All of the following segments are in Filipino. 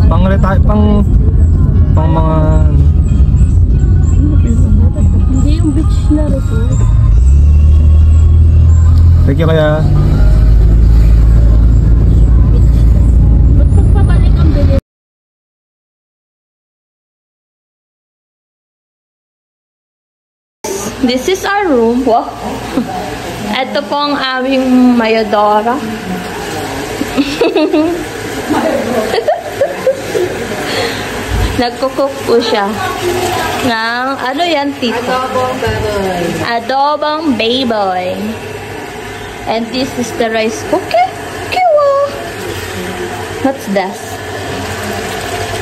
pang mga hindi yung beach na resort. thank you kaya. Ba't pagpabalik ang bilis? This is our room. Wow. Ito po ang aming Mayadora. Nagkukook po siya ng, ano yan, tito? Adobong baboy. Adobong baboy. And this is the rice cooker. Kiwa! What's this?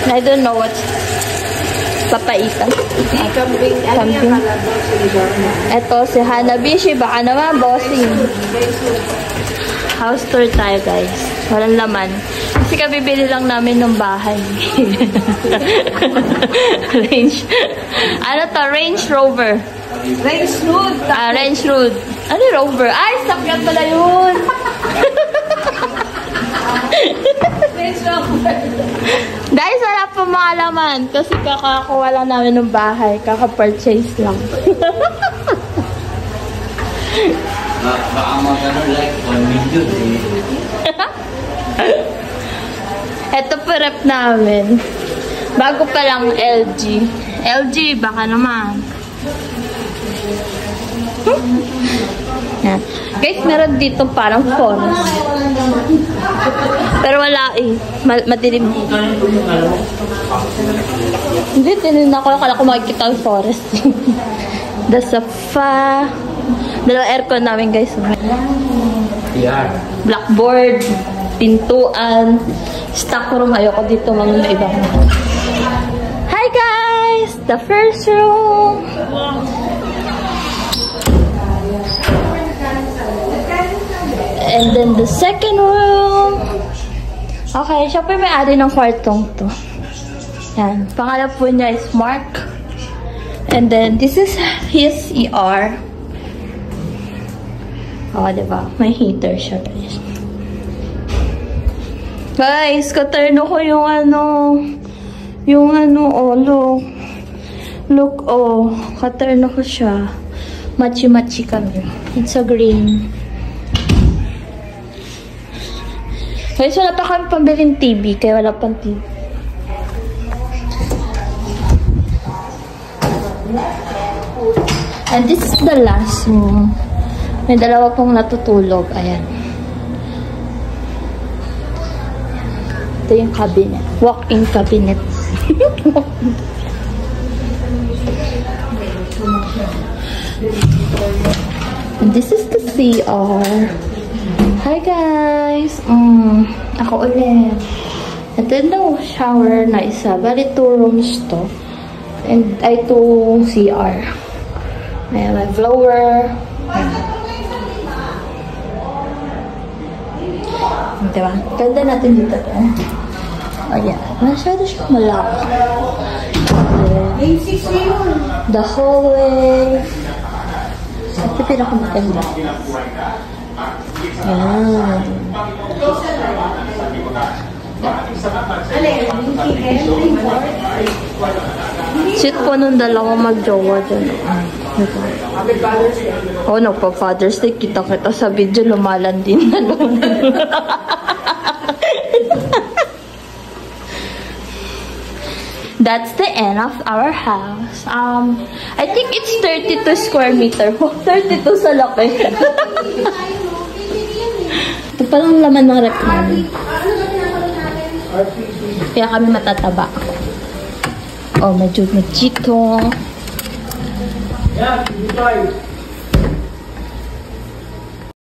I don't know what's papaitan. Kambing. Kambing. Ito si Hanabishi. Baka naman, bossing. House tour tayo, guys. Walang laman. Kasi kabibili lang namin ng bahay. Ano to? Range Rover. Range Road. Range Road. Ano Rover? Ay, sakyan pala yun. Range Rover. Guys, wala pa mga laman. Kasi kakakuha lang namin ng bahay. Kaka-purchase lang. Baka magano like 1 million Ito po rep namin. Bago pa lang LG. LG, baka naman. Yan. Guys, meron dito parang forest. Pero wala eh. Madilim. Hindi, tinin ako. Akala ko makikita ang forest. The sofa. Dalawang aircon namin, guys. PR. Blackboard. Pintuan. Stock room. Ayoko dito mga iba. Hi, guys! The first room. And then the second room. Okay, siya po yung may-ari ng kwartong to. Yan. Pangalan po niya is Mark. And then, this is his ER. Oh, diba? May heater siya, guys. Guys, katerno ko yung oh, look. Look, oh. Katerno ko siya. Machi-machi kami. It's a green. Guys, wala pa kami pambiling TV, kaya wala pang TV. And this is the last room. May dalawa pong natutulog. Ayan. Ito yung cabinet. Walk-in cabinet. And this is the CR. Hi guys! Ako ulit. Ito na shower na isa. Bali 2 rooms to. And ay 2 CR. Ayan, may blower. Diba? Ganda natin dito. Ayan. Masyado siya malaki. The hallway. Ito pinakamaganda. Ayan. Sit po nung dalawang mag-jowa dyan. Oh, no, pa Father's Day, kita-kita sa video, lumalan din na lang. That's the end of our house. I think it's 32 square meter. 32 sa laki. Ito palang laman ng rep namin. Kaya kami matataba. Oh, medyo chito. Yeah,